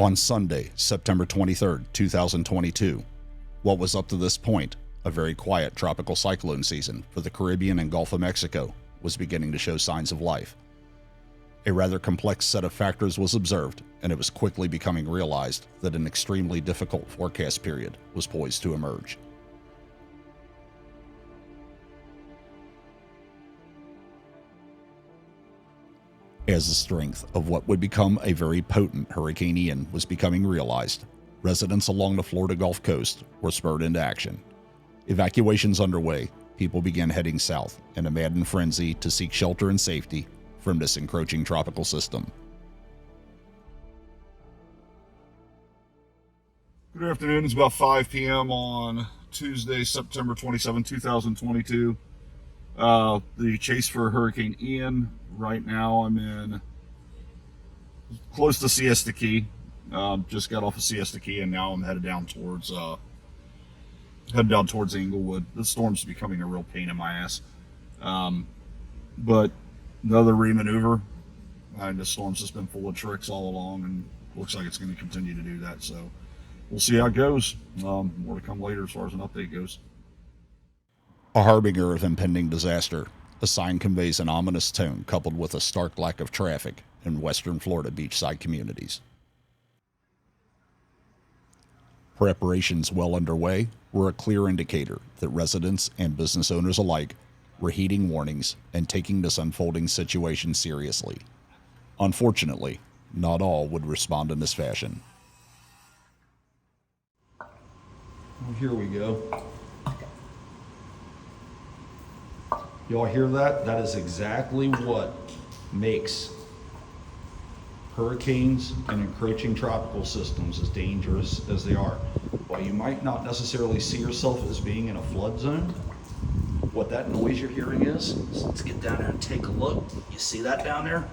On Sunday, September 23, 2022, what was up to this point a very quiet tropical cyclone season for the Caribbean and Gulf of Mexico was beginning to show signs of life. A rather complex set of factors was observed, and it was quickly becoming realized that an extremely difficult forecast period was poised to emerge. As the strength of what would become a very potent Hurricane Ian was becoming realized, residents along the Florida Gulf Coast were spurred into action. Evacuations underway, people began heading south in a maddened frenzy to seek shelter and safety from this encroaching tropical system. Good afternoon. It's about 5 p.m. on Tuesday, September 27, 2022. The chase for Hurricane Ian. Right now I'm in close to Siesta Key. Just got off of Siesta Key and now I'm headed down towards Inglewood. The storm's becoming a real pain in my ass. But another remaneuver. And the storm's just been full of tricks all along and looks like it's going to continue to do that. So we'll see how it goes. More to come later as far as an update goes. A harbinger of impending disaster, a sign conveys an ominous tone coupled with a stark lack of traffic in western Florida beachside communities. Preparations well underway were a clear indicator that residents and business owners alike were heeding warnings and taking this unfolding situation seriously. Unfortunately, not all would respond in this fashion. Well, here we go. Y'all hear that? That is exactly what makes hurricanes and encroaching tropical systems as dangerous as they are. While you might not necessarily see yourself as being in a flood zone, what that noise you're hearing is let's get down there and take a look. You see that down there?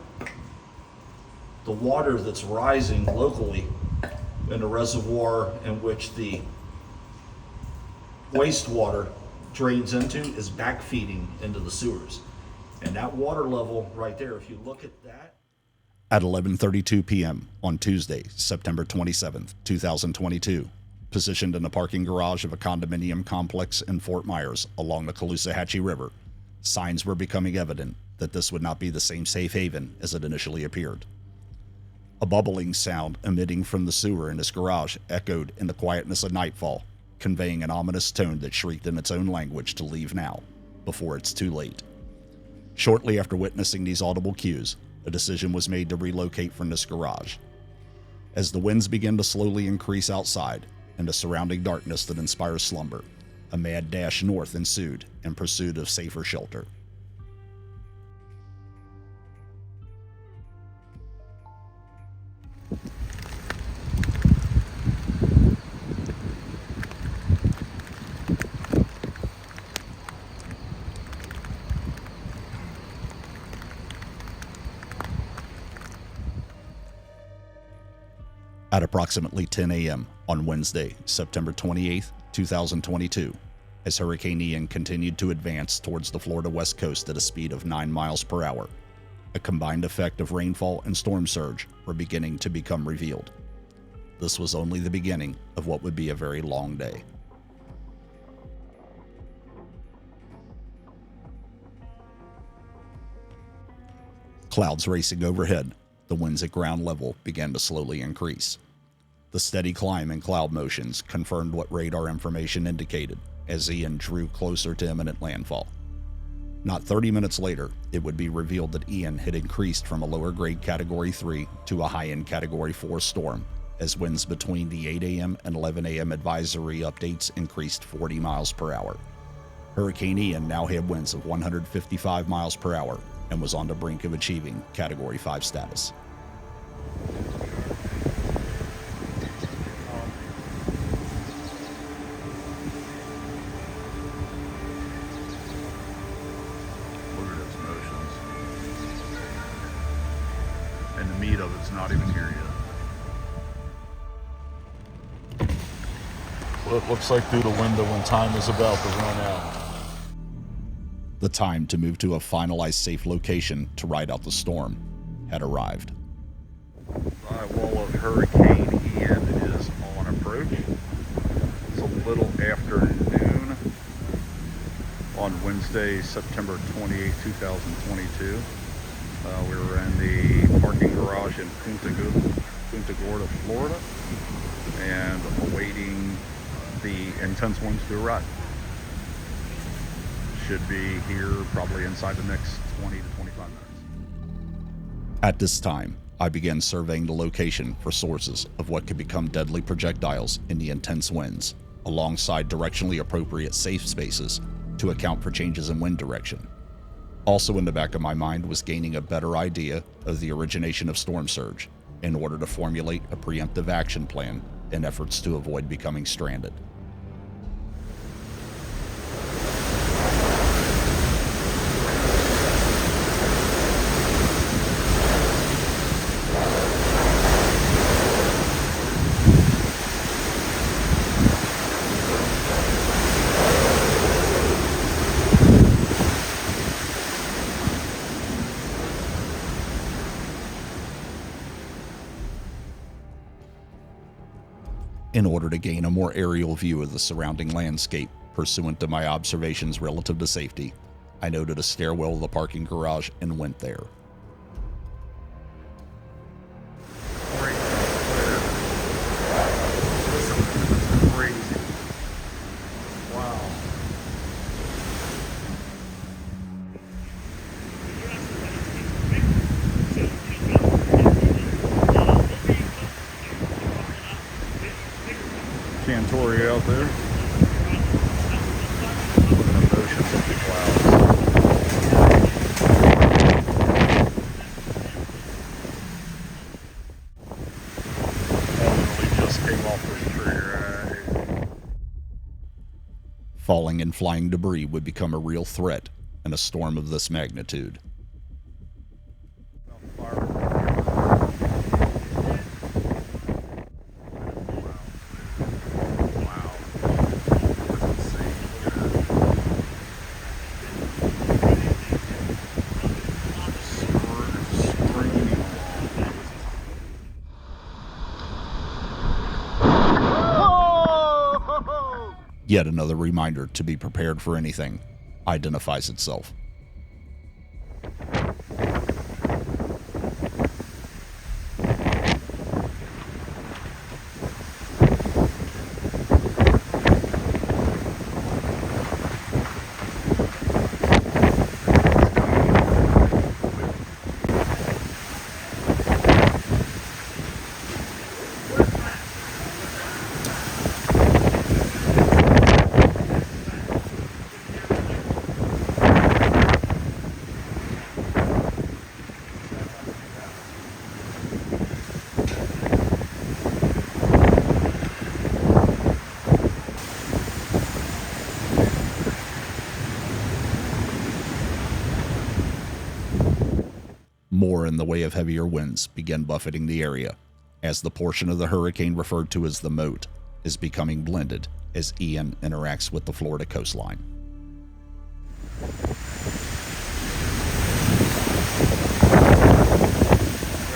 The water that's rising locally in the reservoir in which the wastewater drains into is backfeeding into the sewers. And that water level right there, if you look at that. At 11:32 p.m. on Tuesday, September 27, 2022, positioned in the parking garage of a condominium complex in Fort Myers along the Caloosahatchee River, signs were becoming evident that this would not be the same safe haven as it initially appeared. A bubbling sound emitting from the sewer in this garage echoed in the quietness of nightfall, conveying an ominous tone that shrieked in its own language to leave now, before it's too late. Shortly after witnessing these audible cues, a decision was made to relocate from this garage. As the winds began to slowly increase outside and the surrounding darkness that inspires slumber, a mad dash north ensued in pursuit of safer shelter. At approximately 10 a.m. on Wednesday, September 28, 2022, as Hurricane Ian continued to advance towards the Florida west coast at a speed of 9 miles per hour, a combined effect of rainfall and storm surge were beginning to become revealed. This was only the beginning of what would be a very long day. Clouds racing overhead, the winds at ground level began to slowly increase. The steady climb in cloud motions confirmed what radar information indicated as Ian drew closer to imminent landfall. Not 30 minutes later, it would be revealed that Ian had increased from a lower grade Category 3 to a high-end Category 4 storm, as winds between the 8 a.m. and 11 a.m. advisory updates increased 40 miles per hour. Hurricane Ian now had winds of 155 miles per hour and was on the brink of achieving Category 5 status. Look at its motions. And the meat of it's not even here yet. Well, it looks like through the window when time is about to run out. The time to move to a finalized safe location to ride out the storm had arrived. High wall of Hurricane Ian is on approach. It's a little after noon on Wednesday, September 28, 2022. We were in the parking garage in Punta Gorda, Florida, and awaiting the intense winds to arrive. Should be here probably inside the next 20 to 25 minutes. At this time, I began surveying the location for sources of what could become deadly projectiles in the intense winds, alongside directionally appropriate safe spaces to account for changes in wind direction. Also in the back of my mind was gaining a better idea of the origination of storm surge in order to formulate a preemptive action plan in efforts to avoid becoming stranded. In order to gain a more aerial view of the surrounding landscape, pursuant to my observations relative to safety, I noted a stairwell of the parking garage and went there. Crazy. Wow. Cantoria out there. With an emotion of the clouds. Definitely just came off this tree, right? Falling and flying debris would become a real threat in a storm of this magnitude. Yet another reminder to be prepared for anything identifies itself. More in the way of heavier winds began buffeting the area, as the portion of the hurricane referred to as the moat is becoming blended as Ian interacts with the Florida coastline. There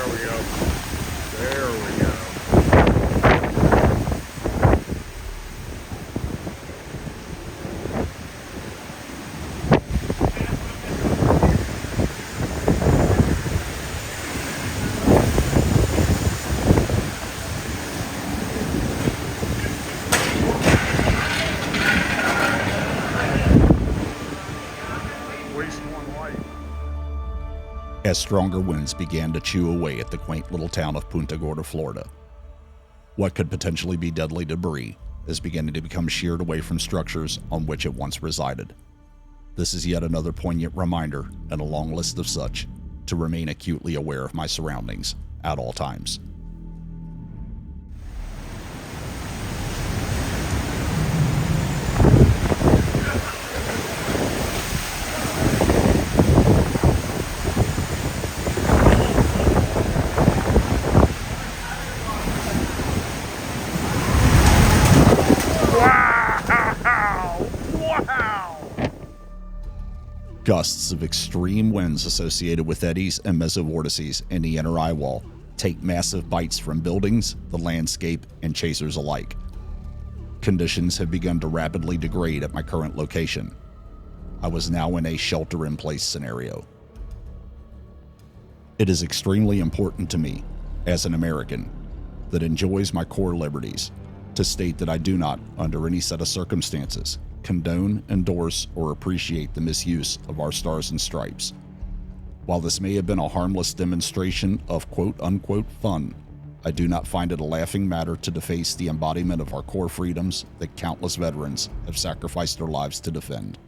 we go. There we go. As stronger winds began to chew away at the quaint little town of Punta Gorda, Florida, what could potentially be deadly debris is beginning to become sheared away from structures on which it once resided. This is yet another poignant reminder, in a long list of such, to remain acutely aware of my surroundings at all times. Gusts of extreme winds associated with eddies and mesovortices in the inner eye wall take massive bites from buildings, the landscape, and chasers alike. Conditions have begun to rapidly degrade at my current location. I was now in a shelter-in-place scenario. It is extremely important to me, as an American, that enjoys my core liberties, to state that I do not, under any set of circumstances, condone, endorse, or appreciate the misuse of our stars and stripes. While this may have been a harmless demonstration of quote-unquote fun, I do not find it a laughing matter to deface the embodiment of our core freedoms that countless veterans have sacrificed their lives to defend.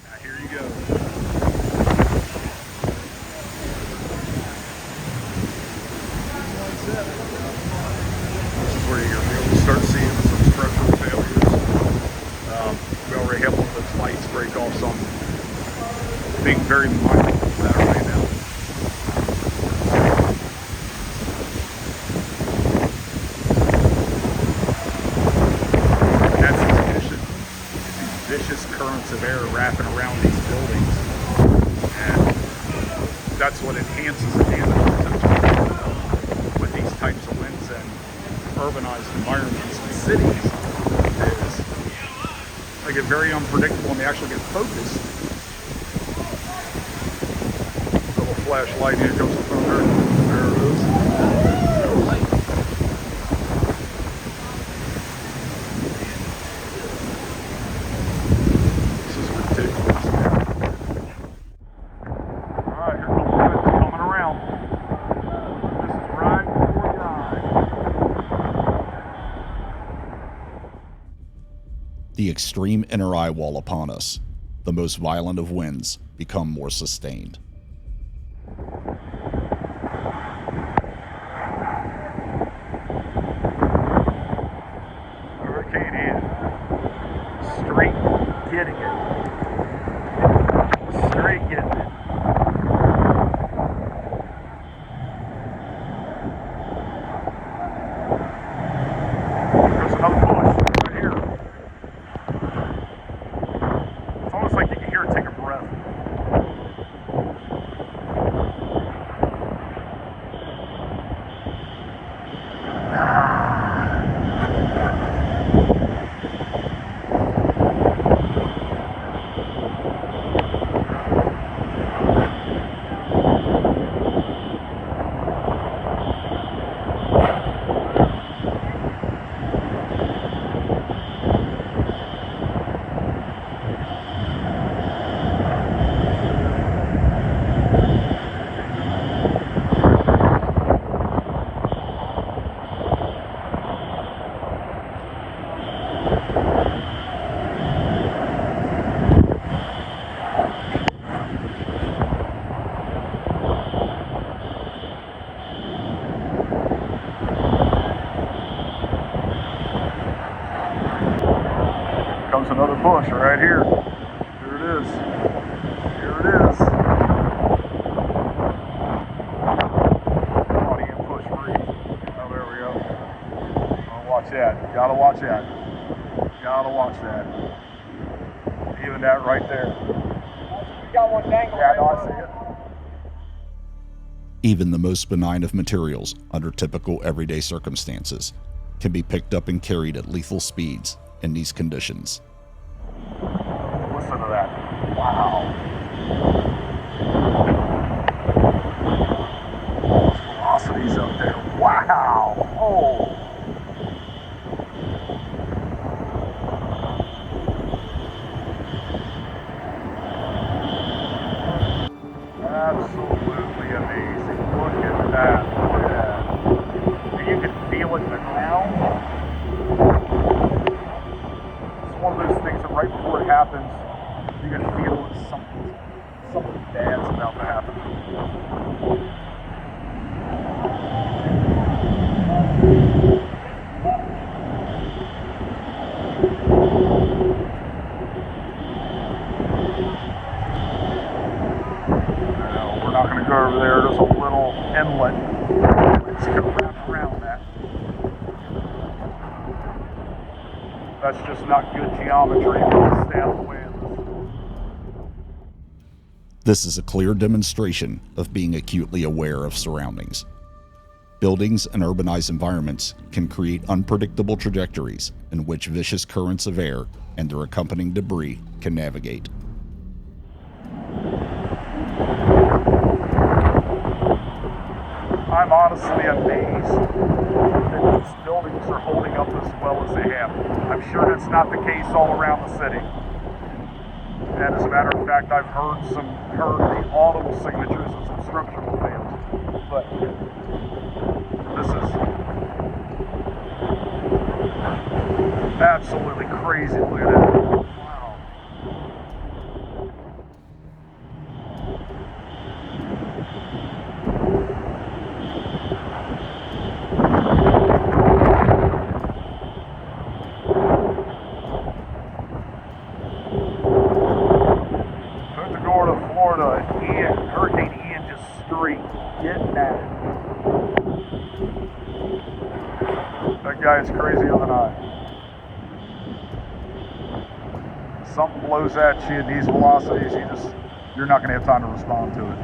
Now here you go. This is where you're going to start seeing some structural failures. We already have one of those lights break off, so I'm being very mindful of that right now. Vicious currents of air wrapping around these buildings, and that's what enhances the damage potential with these types of winds and urbanized environments and cities. Is they get very unpredictable and they actually get focused. Little flashlight, here goes the thunder. There it is. The extreme inner eye wall upon us, the most violent of winds, become more sustained. Hurricane in. Straight getting it. Straight getting it. There's another push right here. It's almost like you can hear it take a breath. Comes another bush right here. Here it is. Here it is. Audience push free. Oh, there we go. Oh, watch that. Gotta watch that. Gotta watch that. Even that right there. You got one dangle. Yeah, no, I see it. Even the most benign of materials, under typical everyday circumstances, can be picked up and carried at lethal speeds in these conditions. Listen to that. Wow. Those velocities up there. Wow. Oh. Absolutely amazing. Look at that. Look at that. And you can feel it in the ground. One of those things that right before it happens, you're going to feel that something bad's about to happen. No, we're not going to go over there. There's a little inlet. Let's go wrap around that. That's just not good geometry. Stay out of the way of this. This is a clear demonstration of being acutely aware of surroundings. Buildings and urbanized environments can create unpredictable trajectories in which vicious currents of air and their accompanying debris can navigate. I'm honestly amazed that these buildings are holding up as well as they have. I'm sure that's not the case all around the city. And as a matter of fact, I've heard the audible signatures of some structural fails. But this is absolutely crazy. Look at that. Wow. Punta Gorda, Florida, Hurricane Ian just straight getting at it. That guy is crazier than I. Something blows at you at these velocities, you're not going to have time to respond to it.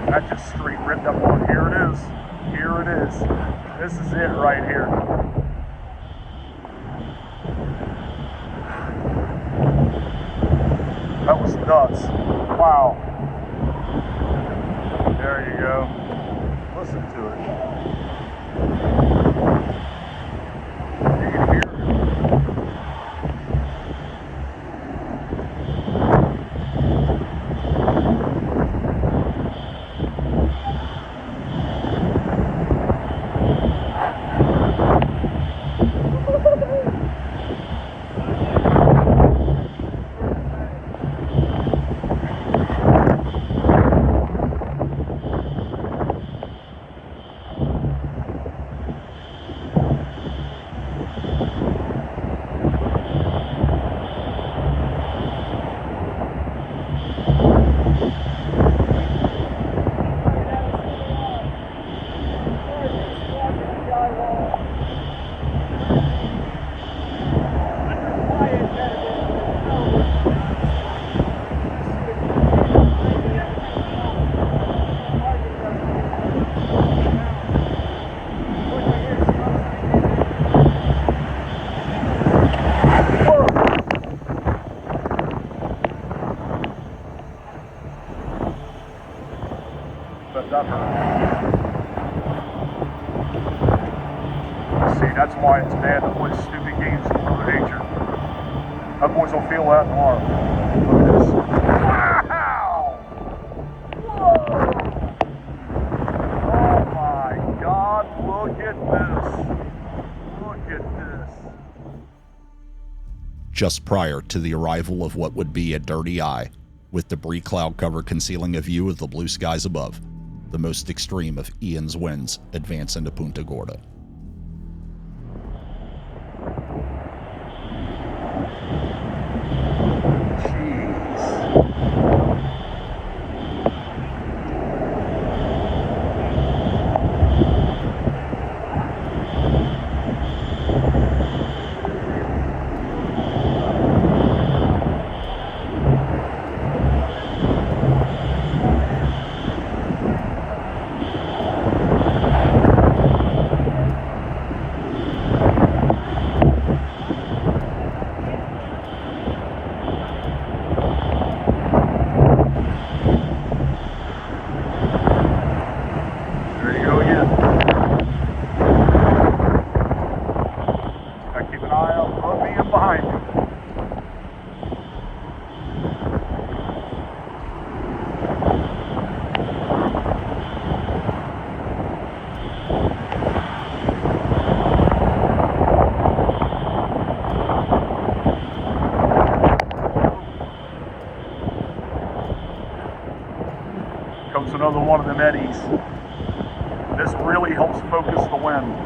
That just straight ripped up on. Here it is. Here it is. This is it right here. That was nuts. Wow. There you go. Listen to it. You can hear it. That hurt. See, that's why it's bad to play stupid games with Mother Nature. My boys will feel that tomorrow. Look at this. Wow! Whoa! Oh my God, look at this. Look at this. Just prior to the arrival of what would be a dirty eye, with debris cloud cover concealing a view of the blue skies above, the most extreme of Ian's winds advance into Punta Gorda. another one of them eddies. This really helps focus the wind.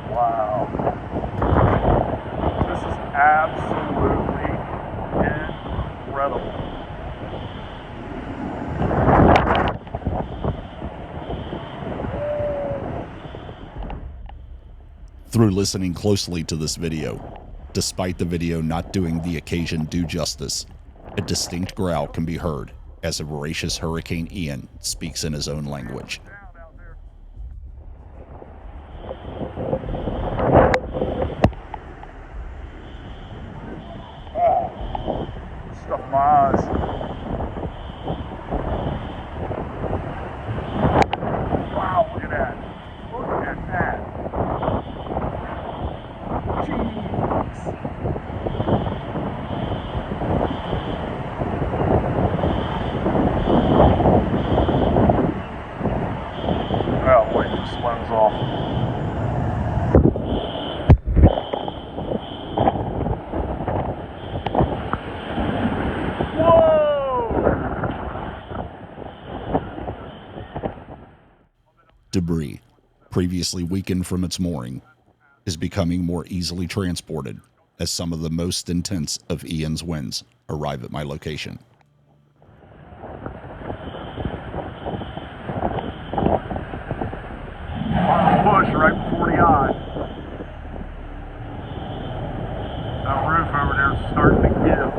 Wow. This is absolutely incredible. Through listening closely to this video, despite the video not doing the occasion due justice, a distinct growl can be heard as a voracious Hurricane Ian speaks in his own language. Stuff in my eyes. Wow, look at that. Look at that. Jeez. Oh, wait, this lens off. Debris, previously weakened from its mooring, is becoming more easily transported as some of the most intense of Ian's winds arrive at my location. Push right before the eye. That roof over there is starting to give.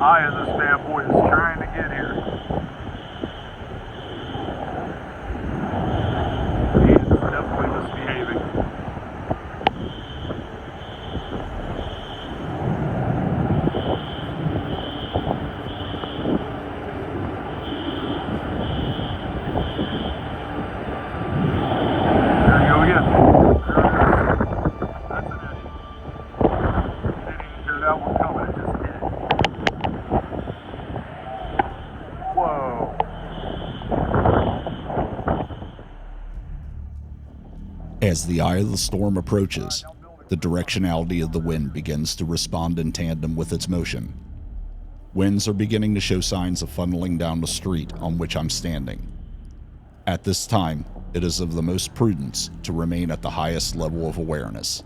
Eye of this bad boy is trying to get here. He is definitely misbehaving. There you go again. That's an eddy. Didn't even hear that one coming, it just did. Whoa. As the eye of the storm approaches, the directionality of the wind begins to respond in tandem with its motion. Winds are beginning to show signs of funneling down the street on which I'm standing. At this time, it is of the most prudence to remain at the highest level of awareness.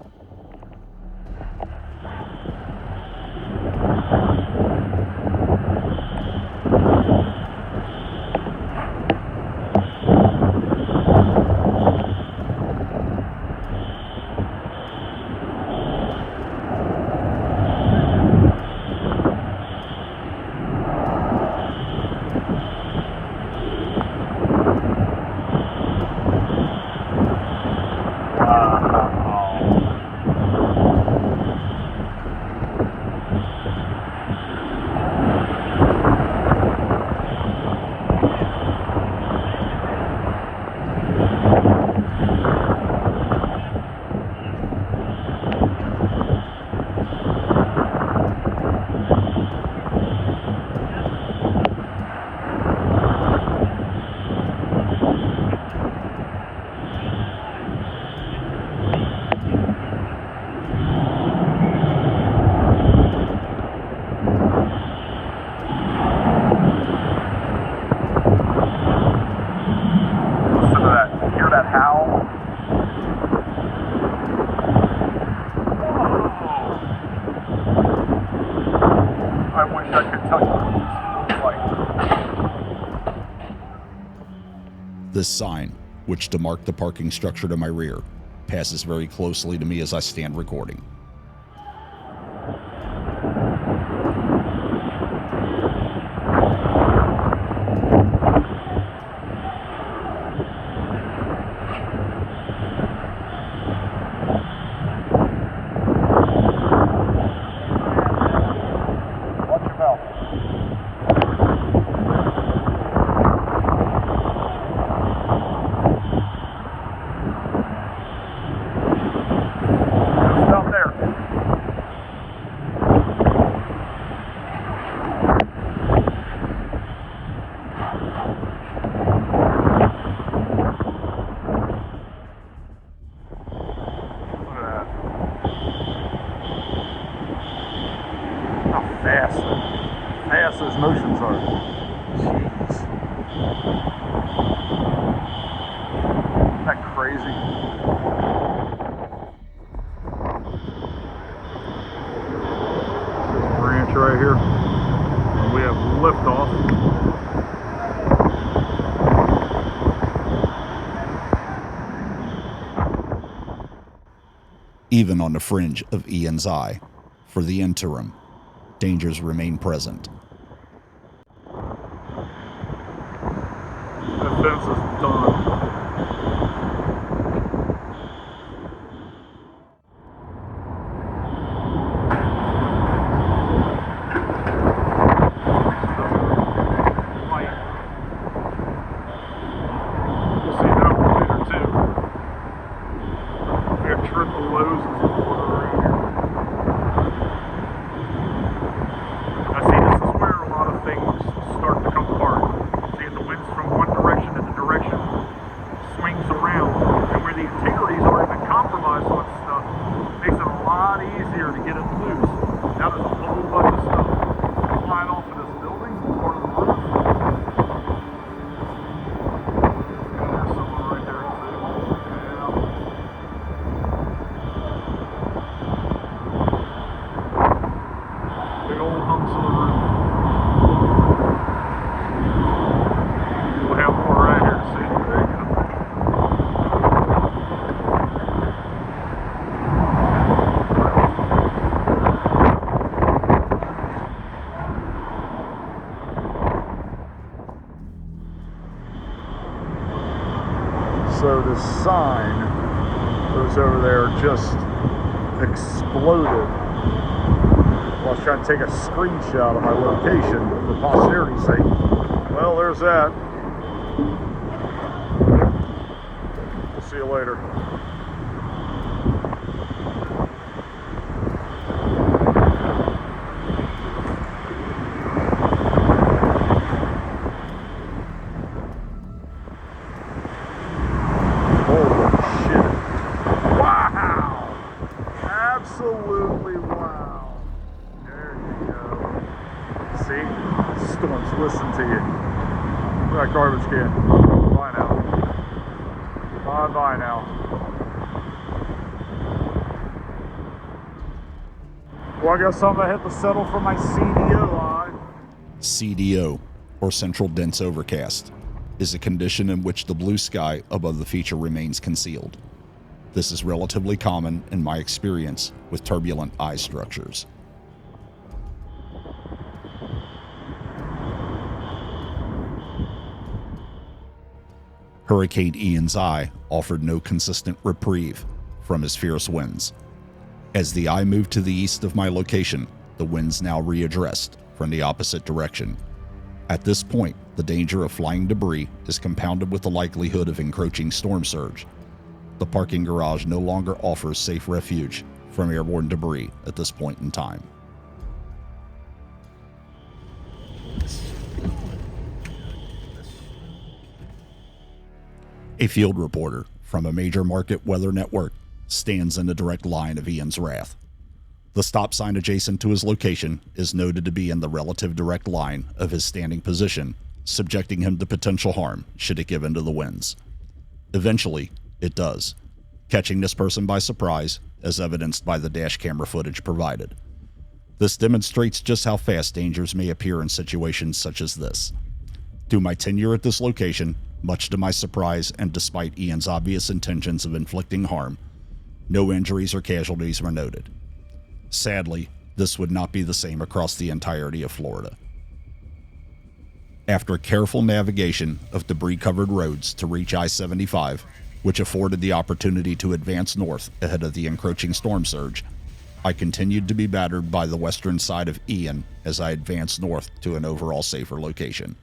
Listen to that. You hear that howl? Whoa. I wish I could touch what these looks like. This sign, which to mark the parking structure to my rear, passes very closely to me as I stand recording. Watch your mouth. fast those motions are. Jeez. Isn't that crazy? This branch right here. We have liftoff. Even on the fringe of Ian's eye, for the interim, dangers remain present. That fence is done. We'll see that one later too. We have triple lows in the water around here. Now see, this is where a lot of things start to come apart. See, the wind's from one direction and the direction swings around. And where the integrity's already been compromised on stuff, makes it a lot easier to get it loose. Now there's a whole bunch of stuff flying off of this building, part of the roof. And there's someone right there too. Yeah. Big old humps of the roof. We'll have more right here. See? There you go. So the sign, those over there just exploded. Well, I was trying to take a screenshot of my location for posterity's sake. Well, there's that. We'll see you later. Holy shit. Wow! Absolutely wow. There you go. See? Storms listen to you. Look at that garbage can. Bye now. Bye now. Well, I guess I'm gonna hit the settle for my CDO. CDO, or central dense overcast, is a condition in which the blue sky above the feature remains concealed. This is relatively common in my experience with turbulent eye structures. Hurricane Ian's eye offered no consistent reprieve from his fierce winds. As the eye moved to the east of my location, the winds now readdressed from the opposite direction. At this point, the danger of flying debris is compounded with the likelihood of encroaching storm surge. The parking garage no longer offers safe refuge from airborne debris at this point in time. A field reporter from a major market weather network stands in a direct line of Ian's wrath. The stop sign adjacent to his location is noted to be in the relative direct line of his standing position, subjecting him to potential harm should it give in to the winds. Eventually, it does, catching this person by surprise, as evidenced by the dash camera footage provided. This demonstrates just how fast dangers may appear in situations such as this. Through my tenure at this location, much to my surprise and despite Ian's obvious intentions of inflicting harm, no injuries or casualties were noted. Sadly, this would not be the same across the entirety of Florida. After careful navigation of debris-covered roads to reach I-75, which afforded the opportunity to advance north ahead of the encroaching storm surge, I continued to be battered by the western side of Ian as I advanced north to an overall safer location.